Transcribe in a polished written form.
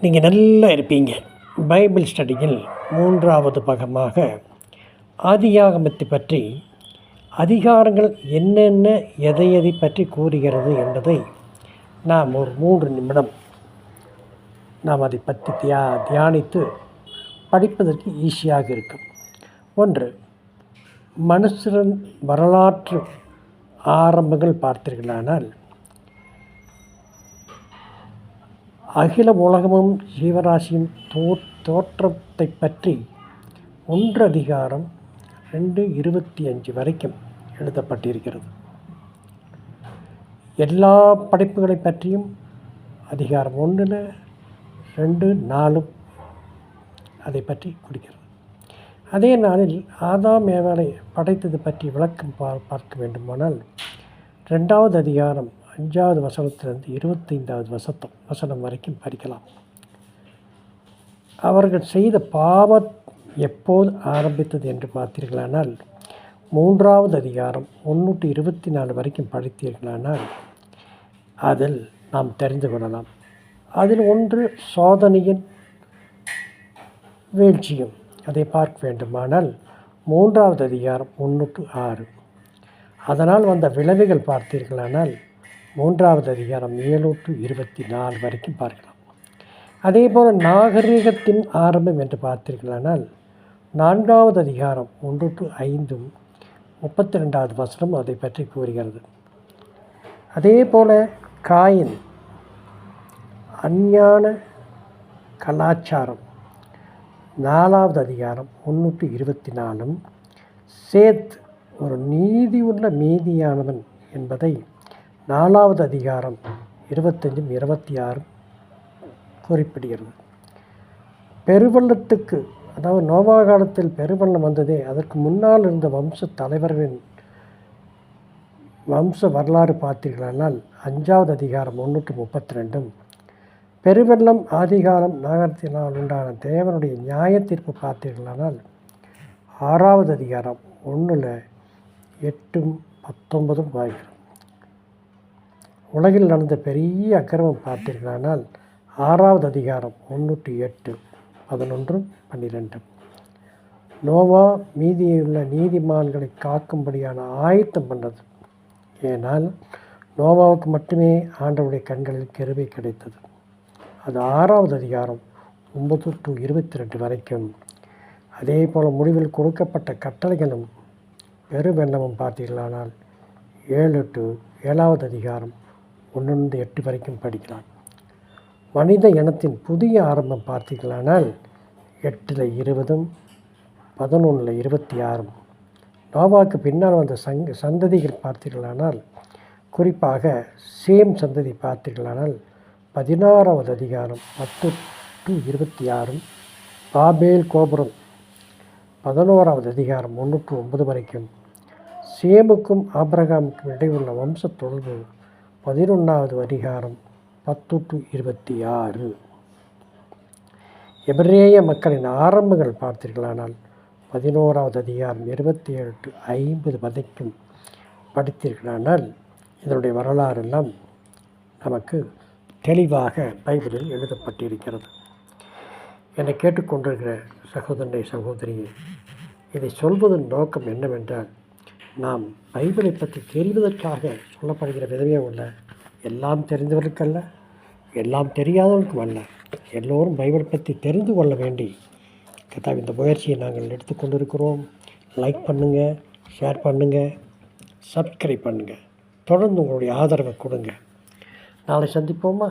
நீங்கள் நல்லா இருப்பீங்க. பைபிள் ஸ்டடியில் 3வது பாகமாக ஆதியாகமத்தை பற்றி அதிகாரங்கள் என்னென்ன எதை பற்றி கூறுகிறது என்பதை நாம் ஒரு 3 நிமிடம் நாம் அதை பற்றி தியானித்து படிப்பதற்கு ஈஸியாக இருக்கும். 1, மனுஷன் வரலாற்று ஆரம்பங்கள் பார்த்தீர்களானால் அகில உலகமும் ஜீவராசியும் தோற்றத்தை பற்றி 1 அதிகாரம் 2:25 வரைக்கும் எழுதப்பட்டிருக்கிறது. எல்லா படைப்புகளை பற்றியும் அதிகாரம் 1, 2, 4 அதை பற்றி குறிக்கிறது. அதே நாளில் ஆதாம் ஏவாளை படைத்தது பற்றி விளக்கம் பார்க்க வேண்டுமானால் 2வது அதிகாரம் 5வது வசனத்திலிருந்து 25வது வசனம் வரைக்கும் படிக்கலாம். அவர்கள் செய்த பாவம் எப்போது ஆரம்பித்தது என்று பார்த்தீர்களானால் 3வது அதிகாரம் 1-24 வரைக்கும் படித்தீர்களானால் அதில் நாம் தெரிந்து கொள்ளலாம். அதில் ஒன்று சோதனையின் வீழ்ச்சியும் அதை பார்க்க வேண்டுமானால் 3வது அதிகாரம் 1-6. அதனால் வந்த விளைவுகள் பார்த்தீர்களானால் 3வது அதிகாரம் 7-24 வரைக்கும் பார்க்கலாம். அதே போல் நாகரிகத்தின் ஆரம்பம் என்று பார்த்தீர்களானால் 4வது அதிகாரம் 1-5 32வது வசனம் அதை பற்றி கூறுகிறது. அதே போல் காயின் அஞ்ஞான கலாச்சாரம் 4வது அதிகாரம் 1-24 சேத் ஒரு நீதி உள்ள மீதியானவன் என்பதை 4வது அதிகாரம் 25-26 குறிப்பிடுகிறது. பெருவெள்ளத்துக்கு அதாவது நோவா காலத்தில் பெருவெள்ளம் வந்ததே அதற்கு முன்னால் இருந்த வம்ச தலைவர்களின் வம்ச வரலாறு பார்த்தீர்களானால் 5வது அதிகாரம் 1-32 பெருவெள்ளம் ஆதிகாலம் நாகரிகத்தினால் உண்டான தேவனுடைய நியாய தீர்ப்பு பார்த்தீர்களானால் 6வது அதிகாரம் 1-8-19 வாய்கிறது. உலகில் நடந்த பெரிய அக்கிரமம் பார்த்தீர்களானால் 6வது அதிகாரம் 1-8 11-12 நோவா மீதியுள்ள நீதிமான்களை காக்கும்படியான ஆயத்தம் பண்ணது. ஏனால் நோவாவுக்கு மட்டுமே ஆண்டவருடைய கண்களில் கிருபை கிடைத்தது. அது 6வது அதிகாரம் 9-22 வரைக்கும். அதே போல் முடிவில் கொடுக்கப்பட்ட கட்டளைகளும் பெருவெள்ளமும் பார்த்தீர்களானால் 7-7வது அதிகாரம் 1-8 வரைக்கும் படிக்கலாம். மனித இனத்தின் புதிய ஆரம்பம் பார்த்தீர்களானால் 8-20 11-26 நோவாவுக்கு பின்னால் வந்த சந்ததிகள் பார்த்தீர்களானால் குறிப்பாக சேம் சந்ததி பார்த்தீர்களானால் 16வது அதிகாரம் 10-26 பாபேல் கோபுரம் 11வது அதிகாரம் 1-9 வரைக்கும். சேமுக்கும் ஆபிரகாமுக்கும் இடையுள்ள வம்ச தொடர்பு 11வது அதிகாரம் 10-26 எபிரேய மக்களின் ஆரம்பங்கள் பார்த்தீர்களானால் 11வது அதிகாரம் 27-50 வரைக்கும் படித்தீர்களானால் இதனுடைய வரலாறெல்லாம் நமக்கு தெளிவாக பைபிளில் எழுதப்பட்டிருக்கிறது. என்னை கேட்டுக்கொண்டிருக்கிற சகோதரனை சகோதரியை இதை சொல்வதன் நோக்கம் என்னவென்றால் நாம் பைபிளை பற்றி தெரிவதற்காக சொல்லப்படுகிற விதமே உள்ள எல்லாம் தெரிந்தவர்களுக்கல்ல, எல்லாம் தெரியாதவர்களுக்கும் அல்ல, எல்லோரும் பைபிளை பற்றி தெரிந்து கொள்ள வேண்டி இந்த முயற்சியை நாங்கள் எடுத்துக்கொண்டிருக்கிறோம். லைக் பண்ணுங்கள், ஷேர் பண்ணுங்கள், சப்ஸ்கிரைப் பண்ணுங்கள், தொடர்ந்து உங்களுடைய ஆதரவை கொடுங்க. நாளை சந்திப்போமா?